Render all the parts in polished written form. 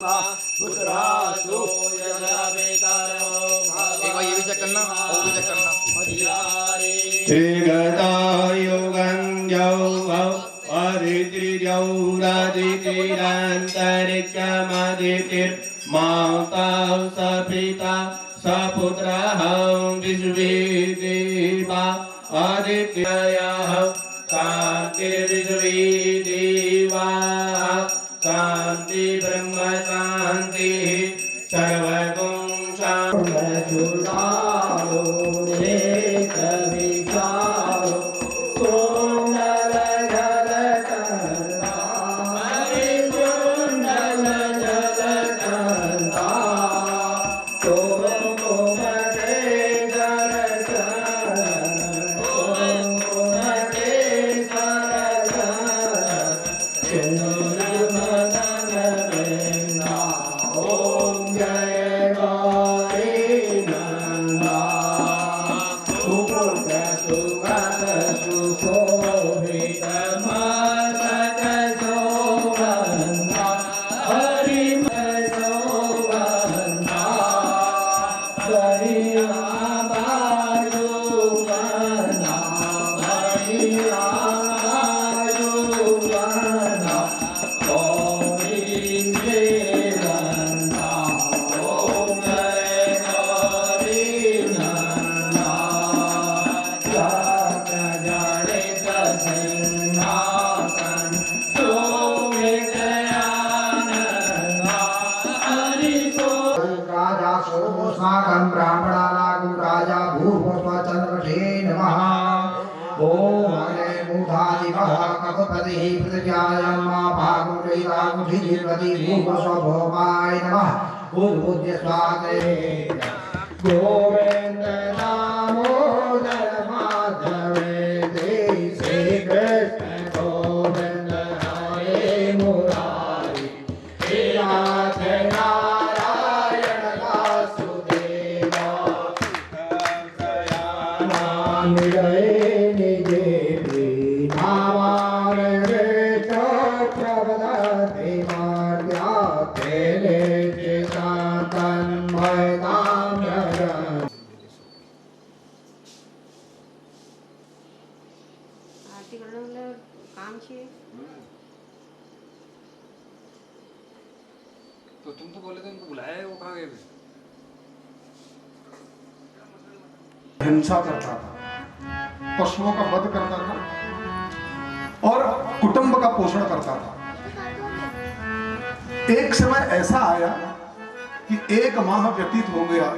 एक बार ये भी चेक करना और भी चेक करना। सपुत्रः विश्वेदेवा आदित्ययः शान्तिर्विश्वेदेवा शान्ति ब्रह्म शान्ति सर्वगुण शान्ति गोविंद दामोदर माधवे श्री कृष्ण गोविंद हरे मुरारी नाथ नारायण वासुदेवा तो तुम तो बोले थे उनको बुलाया है, वो कहाँ गए? हिंसा करता था, पशुओं का वध करता था और कुटुंब का पोषण करता था। एक समय ऐसा आया कि 1 माह व्यतीत हो गया,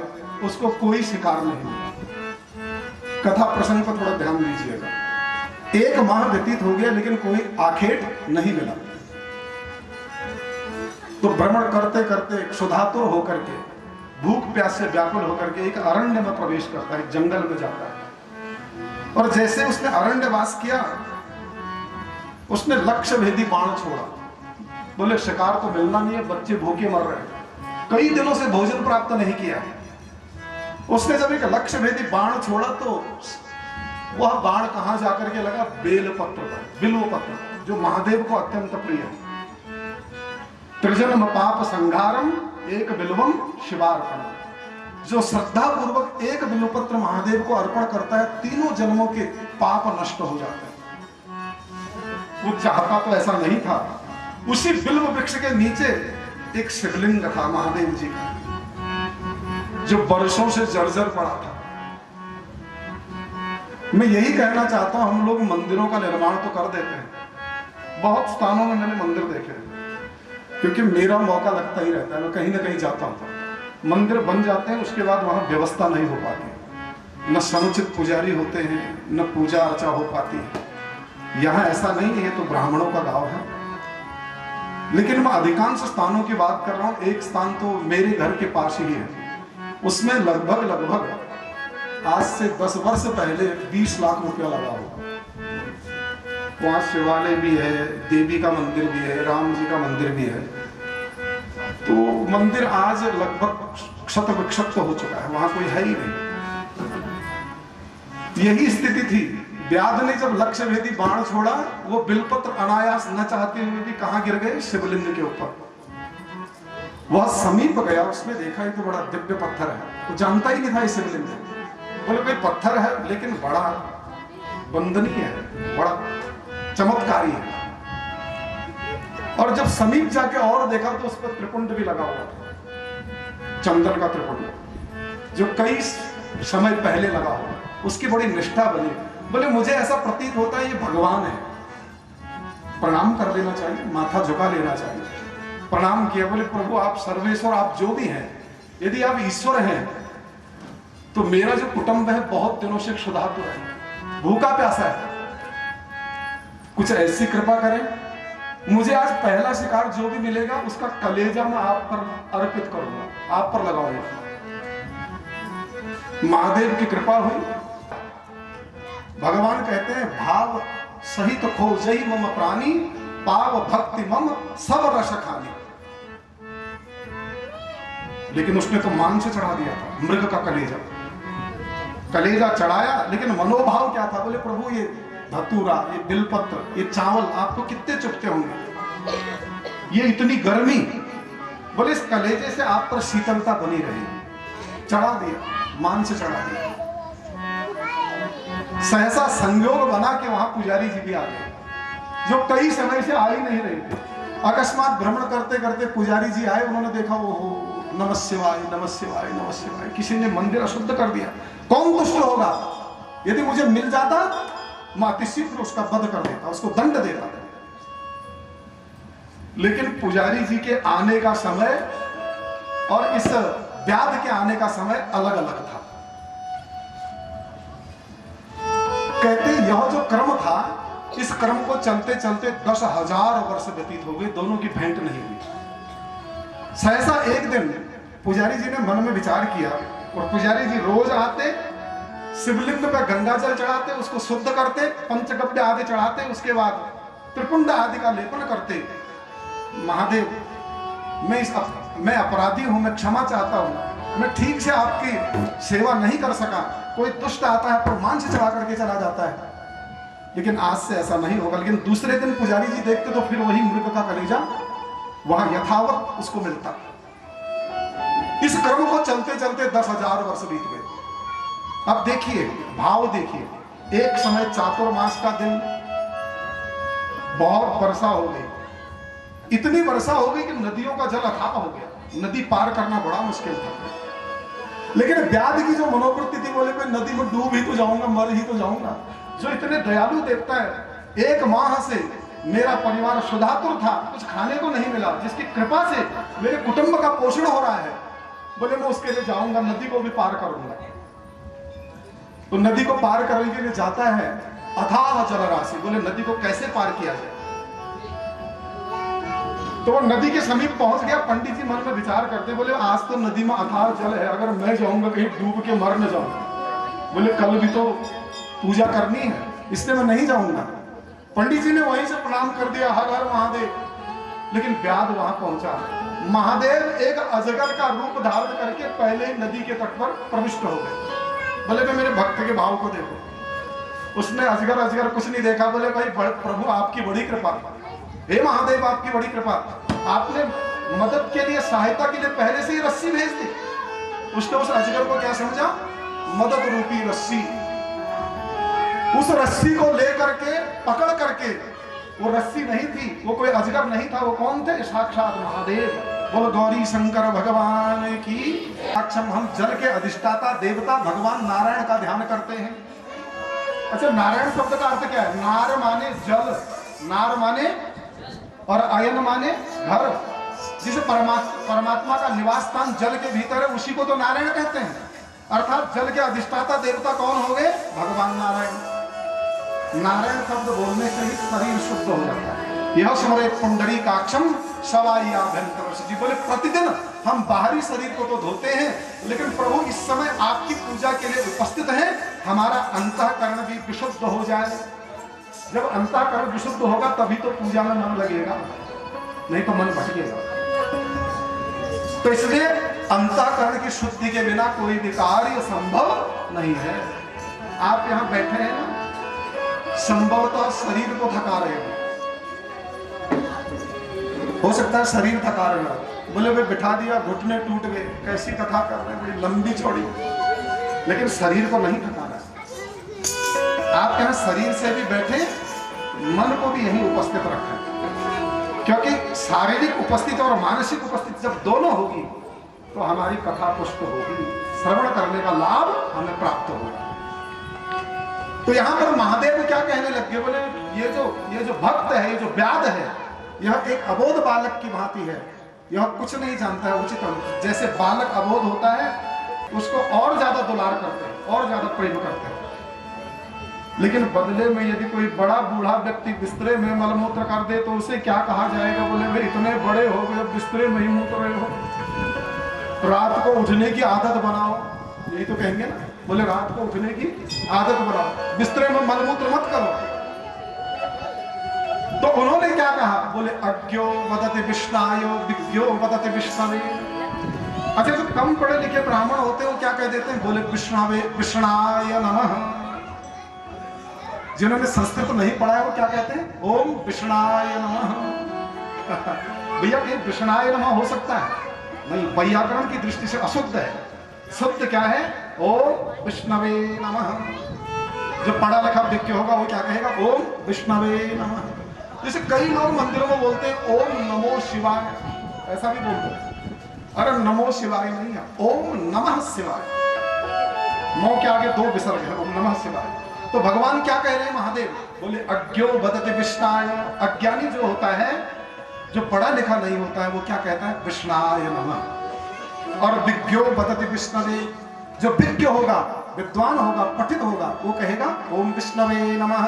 उसको कोई शिकार नहीं मिला। कथा प्रसंग पर थोड़ा ध्यान दीजिएगा। 1 माह व्यतीत हो गया लेकिन कोई आखेट नहीं मिला। तो भ्रमण करते करते क्षुधातुर होकर के, भूख प्यास से व्याकुल होकर के एक अरण्य में प्रवेश करता है, जंगल में जाता है। और जैसे उसने अरण्यवास किया, उसने लक्ष्य भेदी बाण छोड़ा। बोले शिकार तो मिलना नहीं है, बच्चे भूखे मर रहे हैं, कई दिनों से भोजन प्राप्त नहीं किया। उसने जब एक लक्ष्य भेदी बाण छोड़ा तो वह बाण कहां जाकर के लगा? बेलपत्र पर, बिल्व पत्र, जो महादेव को अत्यंत प्रिय है। त्रिजन्म पाप संघारम एक बिल्वम शिवार्पणम। जो श्रद्धा पूर्वक एक बिल्वपत्र महादेव को अर्पण करता है, 3 जन्मों के पाप नष्ट हो जाते हैं। वो चाहता तो ऐसा नहीं था। उसी बिल्व वृक्ष के नीचे एक शिवलिंग था महादेव जी का, जो वर्षों से जर्जर पड़ा था। मैं यही कहना चाहता हूं, हम लोग मंदिरों का निर्माण तो कर देते हैं, बहुत स्थानों में मैंने मंदिर देखे हैं, क्योंकि मेरा मौका लगता ही रहता है, मैं कहीं ना कहीं जाता हूं। मंदिर बन जाते हैं, उसके बाद वहां व्यवस्था नहीं हो पाती, न समुचित पुजारी होते हैं, न पूजा अर्चा हो पाती है। यहाँ ऐसा नहीं है, तो ब्राह्मणों का गांव है। लेकिन मैं अधिकांश स्थानों की बात कर रहा हूँ। एक स्थान तो मेरे घर के पास ही है, उसमें लगभग आज से 10 वर्ष पहले 20 लाख रुपया लगा हुआ। वहाँ शिवालय भी है, देवी का मंदिर भी है, राम जी का मंदिर भी है। तो मंदिर आज लगभग क्षत विक्षत हो चुका है, वहां कोई है ही नहीं। यही स्थिति थी। व्याध ने जब लक्ष्य भेदी बाण छोड़ा, वो बिलपत्र अनायास न चाहते हुए भी कहां गिर गए? शिवलिंग के ऊपर। वह समीप गया, उसने देखा ये तो बड़ा दिव्य पत्थर है, वो जानता ही नहीं था ये शिवलिंग है। बोले कोई पत्थर है लेकिन बड़ा वंदनीय है, बड़ा चमत्कारी है। और जब समीप जाके और देखा तो उस पर त्रिपुंड भी लगा हुआ था, चंदन का त्रिपुंड, जो कई समय पहले लगा हुआ, उसकी बड़ी निष्ठा बनी। बोले मुझे ऐसा प्रतीत होता है ये भगवान है, प्रणाम कर लेना चाहिए, माथा झुका लेना चाहिए। प्रणाम किया, बोले प्रभु आप सर्वेश्वर, आप जो भी हैं, यदि आप ईश्वर हैं तो मेरा जो कुटुंब है बहुत दिनों से क्षुधातुर है, भूखा प्यासा है, कुछ ऐसी कृपा करें, मुझे आज पहला शिकार जो भी मिलेगा उसका कलेजा मैं आप पर अर्पित करूंगा, आप पर लगाऊंगा। महादेव की कृपा हुई। भगवान कहते हैं भाव सहित खोजहि मम प्राणी, पाव भक्ति मम सब रस खानी। लेकिन उसने तो मांस चढ़ा दिया था, मृग का कलेजा, कलेजा चढ़ाया, लेकिन मनोभाव क्या था? बोले प्रभु ये धतूरा, ये बिलपत्र, ये चावल आपको कितने चुपते होंगे, ये इतनी गर्मी, बोले इस कलेजे से आप पर शीतलता बनी रही। चढ़ा दिया, मांस चढ़ा दिया। सहसा संयोग बना कि वहां पुजारी जी भी आ गए, जो कई समय से आ ही नहीं रहे थे। अकस्मात भ्रमण करते करते पुजारी जी आए, उन्होंने देखा वो नमः शिवाय नमः शिवाय नमः शिवाय, किसी ने मंदिर अशुद्ध कर दिया। कौन दुष्ट होगा? यदि मुझे मिल जाता मैं अतिशीघ्र उसका वध कर देता, उसको दंड देता। लेकिन पुजारी जी के आने का समय और इस व्याध के आने का समय अलग अलग था। कहते यह जो क्रम था, इस क्रम को चलते चलते 10,000 वर्ष व्यतीत हो गए, दोनों की भेंट नहीं हुई। सहसा एक दिन पुजारी जी ने मन में विचार किया, और पुजारी जी रोज आते, शिवलिंग पे गंगा जल चढ़ाते, उसको शुद्ध करते, पंचगव्य आदि चढ़ाते, उसके बाद त्रिपुंड आदि का लेपन करते। महादेव मैं अपराधी हूं, मैं क्षमा चाहता हूं, मैं ठीक से आपकी सेवा नहीं कर सका। कोई दुष्ट आता है पर मांस चढ़ा करके चला जाता है, लेकिन आज से ऐसा नहीं होगा। लेकिन दूसरे दिन पुजारी जी देखते तो फिर वही मृग का कलेजा वहां यथावत उसको मिलता। इस क्रम को चलते चलते 10,000 वर्ष बीत गए। अब देखिए भाव देखिए, एक समय चातुर्मास का दिन, बहुत वर्षा हो गई, इतनी वर्षा हो गई कि नदियों का जल अथाह हो गया, नदी पार करना बड़ा मुश्किल था। लेकिन व्याध की जो मनोवृत्ति थी, बोले कोई नदी में डूब ही तो जाऊंगा, मर ही तो जाऊंगा। जो इतने दयालु देवता है, एक माह से मेरा परिवार क्षुधातुर था, कुछ खाने को नहीं मिला, जिसकी कृपा से मेरे कुटुंब का पोषण हो रहा है, बोले मैं उसके लिए जाऊंगा, नदी को भी पार करूंगा। तो नदी को पार करने के लिए जाता है, अथाह जल राशि, बोले नदी को कैसे पार किया जाए। तो वो नदी के समीप पहुंच गया। पंडित जी मन में विचार करते, बोले आज तो नदी में अथाह जल है, अगर मैं जाऊंगा कहीं डूब के मर न जाऊंगा, बोले कल भी तो पूजा करनी है, इसलिए मैं नहीं जाऊंगा। पंडित जी ने वहीं से प्रणाम कर दिया, हर हर महादेव। लेकिन व्याध वहां पहुंचा, महादेव एक अजगर का रूप धारण करके पहले ही नदी के तट पर प्रविष्ट हो गए। बोले मैं मेरे भक्त के भाव को देखो। उसने अजगर कुछ नहीं देखा, बोले भाई प्रभु आपकी बड़ी कृपा, हे महादेव आपकी बड़ी कृपा, आपने मदद के लिए, सहायता के लिए पहले से ही रस्सी भेज दी। उसने उस अजगर को क्या समझा? मदद रूपी रस्सी। उस रस्सी को लेकर के, पकड़ करके, वो रस्सी नहीं थी, वो कोई अजगर नहीं था, वो कौन थे? साक्षात महादेव। बोल गौरी शंकर भगवान की। अक्षम हम जल के अधिष्ठाता देवता भगवान नारायण का ध्यान करते हैं। अच्छा, नारायण शब्द का अर्थ क्या है? नार माने जल, नार माने, और अयन माने घर। जिसे परमात्मा का निवास स्थान जल के भीतर है, उसी को तो नारायण कहते हैं। अर्थात जल के अधिष्ठाता देवता कौन हो गए? भगवान नारायण। नारायण शब्द बोलने से ही शरीर शुद्ध हो जाता है। यह स्मरे पुंडरीकाक्षम सवाई आभ्यंतर जी। बोले प्रतिदिन हम बाहरी शरीर को तो धोते हैं, लेकिन प्रभु इस समय आपकी पूजा के लिए उपस्थित हैं, हमारा अंतःकरण भी विशुद्ध हो जाए। जब अंतःकरण विशुद्ध होगा तभी तो पूजा में मन लगेगा, नहीं तो मन भटकेगा। तो इसलिए अंतःकरण की शुद्धि के बिना कोई भी कार्य संभव नहीं है। आप यहां बैठे हैं ना, संभवतः शरीर को थका रहे हो, हो सकता है शरीर थका रहा, बोले भाई बिठा दिया घुटने टूट गए, कैसी कथा कर रहे हैं, बड़ी लंबी चौड़ी, लेकिन शरीर को नहीं थकाना। आप कहें शरीर से भी बैठे, मन को भी यहीं उपस्थित रखें, क्योंकि शारीरिक उपस्थिति और मानसिक उपस्थिति जब दोनों होगी तो हमारी कथा पुष्ट होगी, श्रवण करने का लाभ हमें प्राप्त होगा। तो यहां पर महादेव क्या कहने लगे, बोले ये जो भक्त है, ये जो व्याध है, यह एक अबोध बालक की भांति है, यह कुछ नहीं जानता है उचित अनुचित। जैसे बालक अबोध होता है उसको और ज्यादा दुलार करते हैं, और ज्यादा प्रेम करते हैं, लेकिन बदले में यदि कोई बड़ा बूढ़ा व्यक्ति बिस्तरे में मलमूत्र कर दे तो उसे क्या कहा जाएगा, बोले भाई इतने बड़े हो गए बिस्तरे में ही मूत्र रहे हो, रात को उठने की आदत बनाओ, यही तो कहेंगे ना, बोले रात को उठने की आदत बनाओ, बिस्तरे में मलमूत्र मत करो। तो उन्होंने क्या कहा, बोले अज्ञो वदति विष्णायो विज्ञो वदति विष्णवे। अच्छा, जो कम पढ़े लिखे ब्राह्मण होते हैं वो क्या कह देते हैं, बोले विष्णवे विष्णाय नमः। जिन्होंने संस्कृत नहीं पढ़ा है वो क्या कहते हैं, ओम विष्णाय नमः। भैया कहीं विष्णाय नमः हो सकता है नहीं, वैयाकरण की दृष्टि से अशुद्ध है। शुद्ध क्या है, ओम विष्णवे नमः। जो पढ़ा लिखा व्यक्ति होगा वो क्या कहेगा, ओम विष्णवे नमः। जैसे कई लोग मंदिरों में बोलते हैं ओम नमो शिवाय, ऐसा भी बोलते हैं, अरे नमो शिवाय नहीं है, ओम नमः शिवाय। मो के आगे दो विसर्ग है, ओम नमः शिवाय। तो भगवान क्या कह रहे हैं महादेव, बोले अज्ञो वदति विष्णाय। अज्ञानी जो होता है, जो पढ़ा लिखा नहीं होता है, वो क्या कहता है, विष्णाय नमः। और विज्ञो वदति विष्णवे, जो विज्ञ होगा, विद्वान होगा, पठित होगा, वो कहेगा ओम विष्णवे नमः।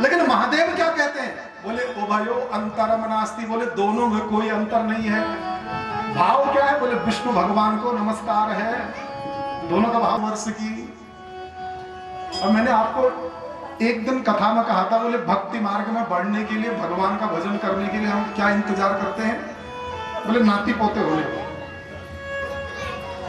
लेकिन महादेव क्या कहते हैं, बोले उभयो अंतरम नास्ति, बोले दोनों में कोई अंतर नहीं है। भाव क्या है, बोले विष्णु भगवान को नमस्कार है, दोनों का भाव वर्ष की। और मैंने आपको एक दिन कथा में कहा था, बोले भक्ति मार्ग में बढ़ने के लिए, भगवान का भजन करने के लिए हम क्या इंतजार करते हैं, बोले नाती पोते होने को।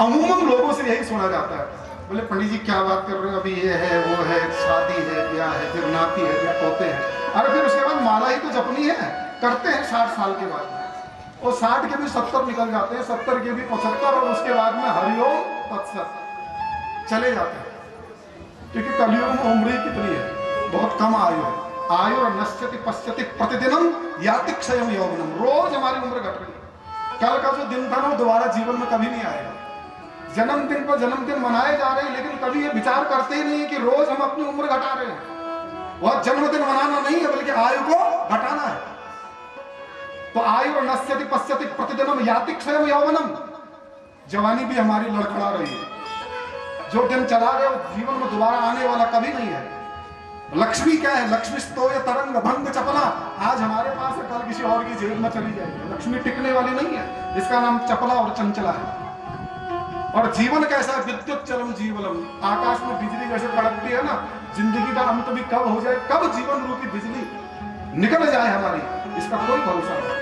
अमूमन लोगों से यही सुना जाता है, बोले पंडित जी क्या बात कर रहे हो, अभी ये है वो है, शादी है, ब्याह है, फिर नाती है, फिर पोते हैं, अरे फिर उसके बाद माला ही तो जपनी है, करते हैं 60 साल के बाद। और 60 के भी 70 निकल जाते हैं, 70 के भी 75, और उसके बाद में हरिओम तत्सत चले जाते हैं। क्योंकि कलयुग में उम्र कितनी है, बहुत कम आयु है। आयु और नश्यति पश्यति प्रतिदिनम याति क्षयम यौवनम, रोज हमारी उम्र घट रही है। कल का जो दिन था ना वो दोबारा जीवन में कभी नहीं आएगा। जन्मदिन पर जन्मदिन मनाए जा रहे हैं, लेकिन कभी ये विचार करते ही नहीं कि रोज हम अपनी उम्र घटा रहे हैं। वह जन्मदिन मनाना नहीं है, बल्कि आयु को घटाना है। तो आयु और नश्यति पश्यति प्रतिदिनम याति क्षयम यौवनम, जवानी भी हमारी लड़खड़ा रही है। जो दिन चला गया वो जीवन में दोबारा आने वाला कभी नहीं है। लक्ष्मी क्या है, लक्ष्मी स्तोय तरंग भंग चपला, आज हमारे पास है, कल किसी और की जेब में चली जाएगी। लक्ष्मी टिकने वाली नहीं है, इसका नाम चपला और चंचला है। और जीवन कैसा है, विद्युत चलम जीवनम, आकाश में बिजली जैसे कड़कती है ना, जिंदगी का अंत भी कब हो जाए, कब जीवन रूपी बिजली निकल जाए हमारी, इसका कोई भरोसा नहीं।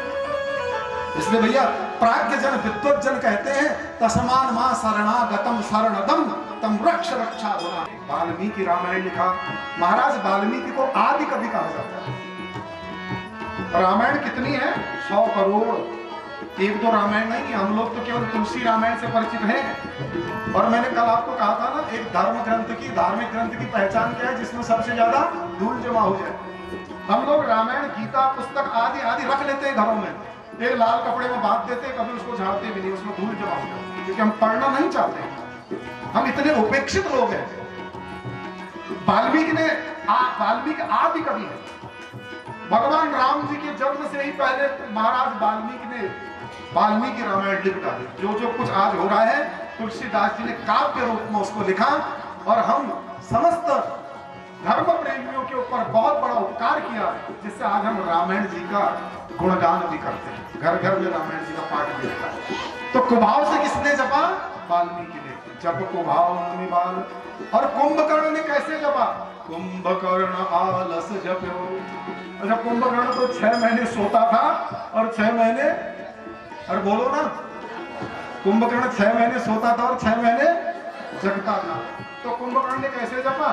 इसलिए भैया प्राज्ञ जन विद्वत जन कहते हैं, तस्मान मां शरणागतम शरणदम तम रक्ष रक्षा गुना। वाल्मीकि रामायण लिखा, महाराज वाल्मीकि को आदि कवि कहा जाता है। रामायण कितनी है, 100 करोड़। एक दो रामायण नहीं है, हम लोग तो केवल तुलसी रामायण से परिचित हैं। और मैंने कल आपको कहा था ना, एक धर्म ग्रंथ की, धार्मिक ग्रंथ की पहचान क्या है, जिसमें सबसे ज्यादा धूल जमा हो जाए। हम लोग रामायण, गीता, पुस्तक आदि आदि रख लेते हैं घरों में, एक लाल कपड़े में बांध देते हैं, कभी उसको झाड़ते भी नहीं, उसमें धूल जमा हो जाती, क्योंकि हम पढ़ना नहीं चाहते हैं। हम इतने उपेक्षित लोग हैं। वाल्मीकि आदि कवि है। भगवान राम जी के जन्म से ही पहले महाराज वाल्मीकि ने वाल्मीकि रामायण लिख डाली। जो कुछ आज हो रहा है, तुलसीदास जी ने काव्य रूप में उसको लिखा, और हम समस्त धर्म प्रेमियों के ऊपर बहुत बड़ा उपकार किया, जिससे आज हम रामायण जी का गुणगान भी करते हैं, घर घर में रामायण जी का पाठ भी होता है। तो कुभाव से किसने जपा, वाल्मीकि ने, जप कुभाव मुनि बाल। और कुंभकर्ण ने कैसे जपा, कुंभकर्ण आलस जप्यो। अच्छा, कुंभकर्ण तो 6 महीने सोता था और 6 महीने, अरे बोलो ना, कुंभकर्ण 6 महीने सोता था और 6 महीने जगता था। तो कुंभकर्ण ने कैसे जपा,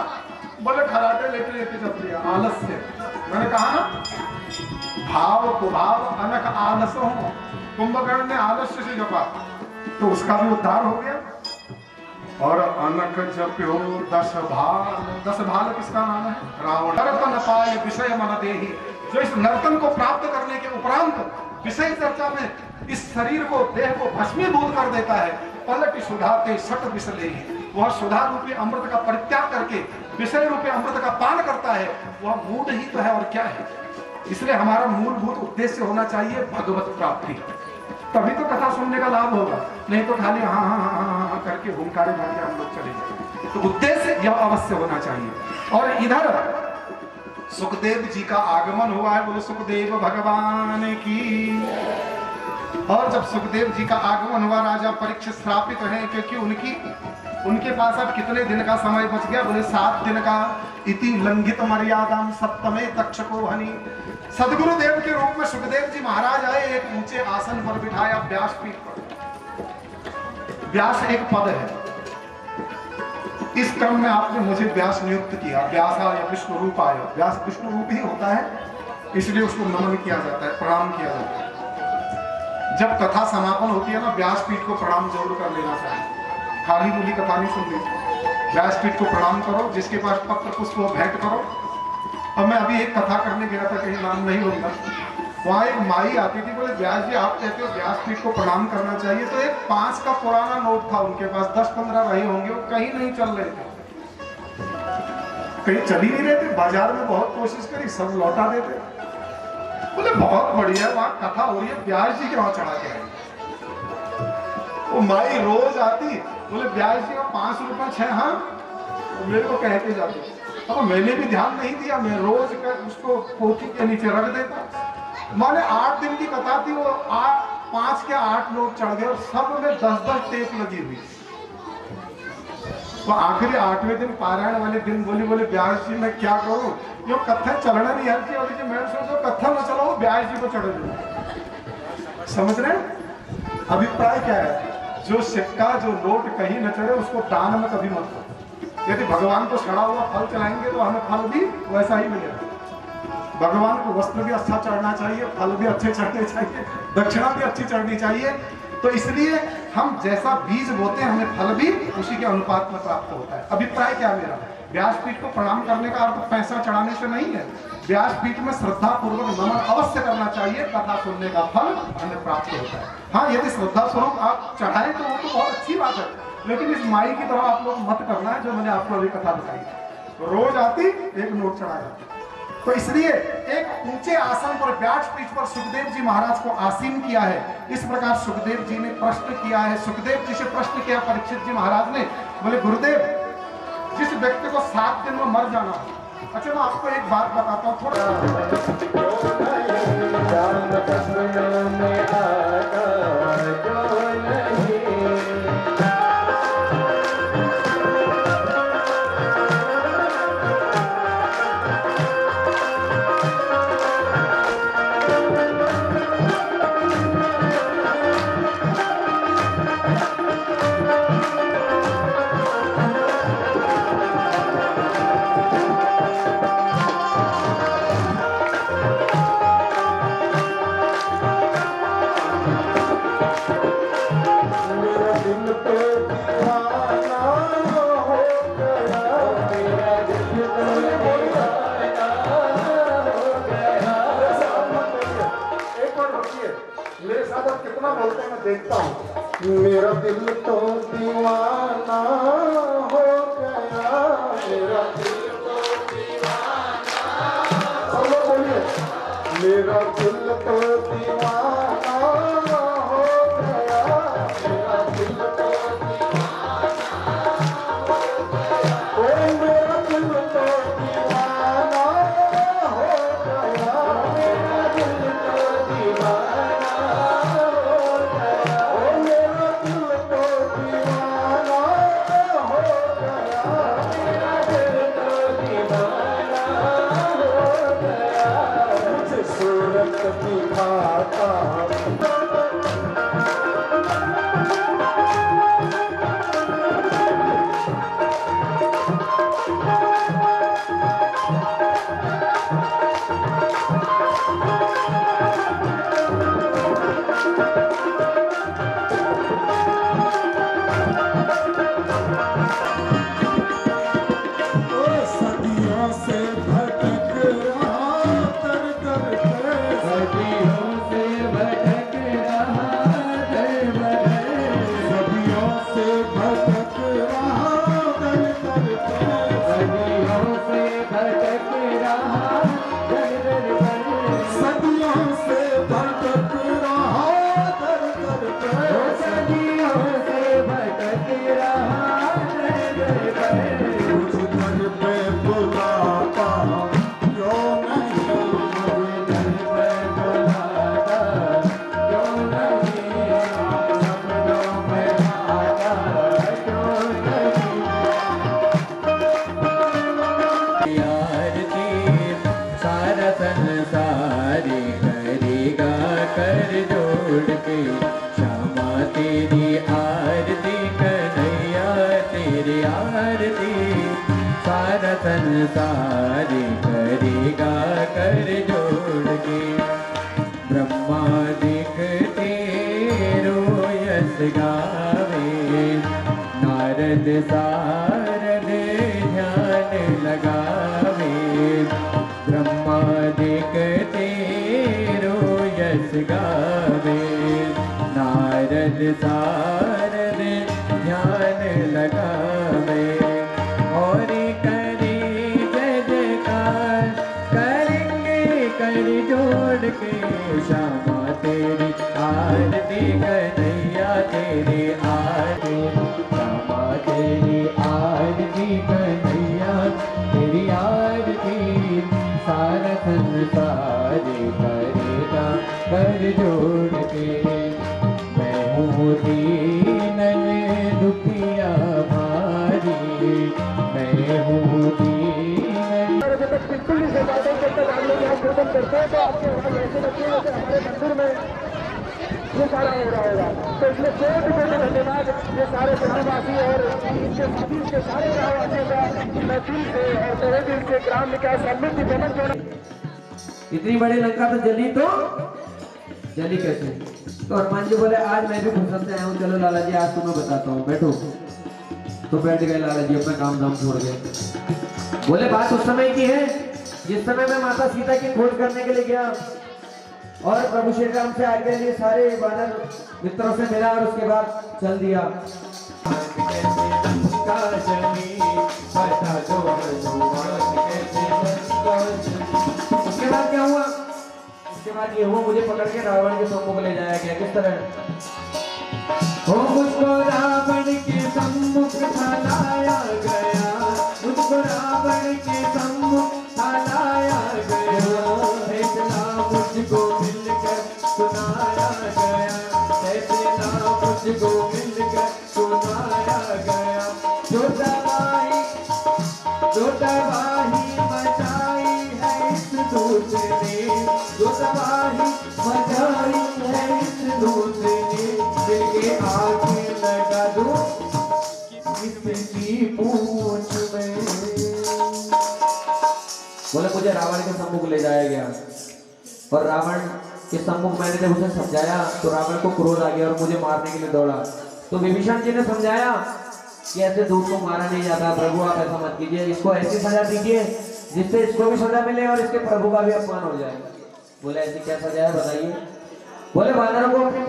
बोले खराटे लेते लेते जप लिया, आलस से। मैंने कहा ना, भाव कुभाव अनक आलस हो। कुंभकर्ण ने आलस्य से जपा तो उसका भी उद्धार हो गया। और अनक जप्यो दस भाल किसका नाम है? रावण। नर्तन पाए विषय मन देहि, जो इस नर्तन को प्राप्त करने के उपरांत विषय चर्चा में इस शरीर को, देह को भस्मीभूत कर देता है। पलट सुधाते सट विषले, वह सुधा रूपी अमृत का परित्याग करके विषय रूपी अमृत का पान करता है, वह मूढ़ ही तो है और क्या है। इसलिए हमारा मूलभूत उद्देश्य होना चाहिए भगवत प्राप्ति, तभी तो कथा सुनने का लाभ होगा। नहीं तो खाली हाँ हाँ हाँ हाँ हाँ करके भूमकारे भर के हम लोग चले जाएंगे। तो उद्देश्य यह अवश्य होना चाहिए। और इधर सुखदेव जी का आगमन हुआ है, बोलो सुखदेव भगवान की। और जब सुखदेव जी का आगमन हुआ, राजा परीक्षित श्रापित हैं क्योंकि उनके पास अब कितने दिन का समय बच गया? बोले 7 दिन का। इति लंघित मर्यादाम सप्तमे तक्षको हनि। सदगुरुदेव के रूप में सुखदेव जी महाराज आए, एक ऊंचे आसन पर बिठाया व्यासपीठ पर। व्यास एक पद है, इस क्रम में आपने मुझे व्यास नियुक्त किया। व्यास या विष्णु रूप आया, व्यास विष्णु रूप ही होता है, इसलिए उसको नमन किया जाता है, प्रणाम किया जाता है। जब कथा समापन होती है ना, व्यासपीठ को प्रणाम जरूर कर लेना चाहिए। खाली बोली कथा नहीं सुननी, व्यासपीठ को प्रणाम करो, जिसके पास पत्र पुष्प वो भेंट करो। और मैं अभी एक कथा करने गया था, कहीं नाम नहीं लूंगा, वहाँ एक माई आती थी, बोले व्यास जी आप कहते हो व्यासपीठ को प्रणाम करना चाहिए, तो एक 5 का पुराना नोट था उनके पास, 10-15 रहे होंगे, वो कहीं नहीं चल रहे थे, कहीं चल ही नहीं रहे थे। बाजार में बहुत कोशिश करी, सब लौटा देते। बोले बहुत बढ़िया, वहाँ कथा हो रही है, व्यास जी के वहाँ चढ़ा के आए। वो माई रोज आती, बोले व्यास जी का 5 रुपए 6, हाँ, मेरे को कह के जाती। अब मैंने भी ध्यान नहीं दिया, मैं रोज कर उसको पोथी के नीचे रख देता। माने 8 दिन की कथा थी, वो 5 के 8 नोट चढ़ गए और सब में 10-10 टेप लगी हुई। तो आखिरी 8वें दिन पारायण वाले दिन बोले व्यास जी मैं क्या करूं, यो कथा चढ़ना नहीं है कि मैं सोचो कथा न चलाओ, व्यास जी को चढ़े दो। समझ रहे? अभिप्राय क्या है? जो सिक्का, जो नोट कहीं न चढ़े उसको दान में कभी मत करो। यदि भगवान को सड़ा हुआ फल चढ़ाएंगे तो हमें फल भी वैसा ही मिलेगा। भगवान को वस्त्र भी अच्छा चढ़ना चाहिए, फल भी अच्छे चढ़ने चाहिए, दक्षिणा भी अच्छी चढ़नी चाहिए। तो इसलिए हम जैसा बीज बोते हैं हमें फल भी उसी के अनुपात में प्राप्त होता है। अभिप्राय क्या मेरा? व्यासपीठ को प्रणाम करने का अर्थ पैसा चढ़ाने से नहीं है। व्यासपीठ में श्रद्धा पूर्वक नमन अवश्य करना चाहिए, कथा सुनने का फल हमें प्राप्त होता है। हाँ, यदि श्रद्धा स्वरूप आप चढ़ाएं तो वो तो बहुत अच्छी बात है, लेकिन इस माई की तरह आप लोग मत करना है जो मैंने आपको अभी कथा बताई। रोज आती, एक नोट चढ़ा जाती। तो इसलिए एक ऊंचे आसन पर, व्यासपीठ पर सुखदेव जी महाराज को आसीन किया है। इस प्रकार सुखदेव जी ने प्रश्न किया है। सुखदेव जी से प्रश्न किया परीक्षित जी महाराज ने, बोले गुरुदेव जिस व्यक्ति को 7 दिन में मर जाना हो। अच्छा मैं आपको एक बात बताता हूँ थोड़ा। देखता हूँ मेरा दिल तो दीवाना हो गया, मेरा दिल तो दीवाना, सब लोग बोलिए, मेरा दिल तो दीवाना हो गया, मेरा दिल तो दीवाना हो गया, ओ मेरा दिल तो दीवाना हो गया, मेरा दिल तो दीवाना। हो संसारी करेगा कर जोड़ के। ब्रह्मादिक तेरो यश गावे, नारद सारद ध्यान लगावे। ब्रह्मादिक तेरो यश गावे, नारद सारद ध्यान लगावे। और करे जय जयकार करेंगे कर जोड़ के। श्यामा तेरी आरती कन्हैया तेरी आरती, श्यामा तेरी आरती कन्हैया तेरी आरती। सारा संसार करेगा कर जोड़ के। मैं हूँ दीन दुखिया भारी, मैं हूँ दीन। बिल्कुल नहीं बातें जब तक आप लोग यहाँ कीर्तन करते हैं तो आपके वहाँ ऐसे लगते हैं जैसे हमारे मंदिर में ये सारा हो रहा होगा। तो इसलिए कोटि कोटि धन्यवाद ये सारे ग्रामवासी और इनके सभी के सारे ग्रामवासियों का मैं दिल से और तहे दिल से ग्राम विकास समृद्धि भवन जोड़ा। इतनी बड़ी लंका तो जली कैसे? तो हनुमान जी बोले आज मैं भी फुर्सत से आया हूँ, चलो लाला जी आज तुम्हें बताता हूँ, बैठो। तो बैठ गए लाला जी, अपना काम धाम छोड़ गए। बोले बात उस समय की है जिस समय मैं माता सीता की खोज करने के लिए गया और प्रभु श्री राम से आगे लिए सारे वानर मित्रों से मिला और उसके बाद चल दिया। उसके बाद क्या हुआ? उसके बाद ये हुआ, मुझे पकड़ के रावण के सम्मुख ले जाया गया। किस तरह? मुझको रावण के सम्मुख लाया गया, मुझको रावण के सम्मुख लाया गया। फैसला मुझको मिलकर सुनाया गया, फैसला मुझको मिलकर सुनाया गया। जो तबाही मचाई है इस दूत ने, जो तबाही मचाई है इस दूत ने, दिल के आगे लगा दो इसकी पूंछ में। बोले मुझे रावण के सम्मुख ले जाया गया और रावण के सम्मुख मैंने जब उसे समझाया तो रावण को क्रोध आ गया और मुझे मारने के लिए दौड़ा। तो विभीषण जी ने समझाया कि ऐसे दूत को मारा नहीं जाता, प्रभु आप ऐसा मत कीजिए, इसको ऐसी सजा दीजिए जिससे इसको भी सजा मिले और इसके प्रभु का भी अपमान हो जाए। बोले ऐसी क्या सजा है बताइए? बोले वानरों को अपनी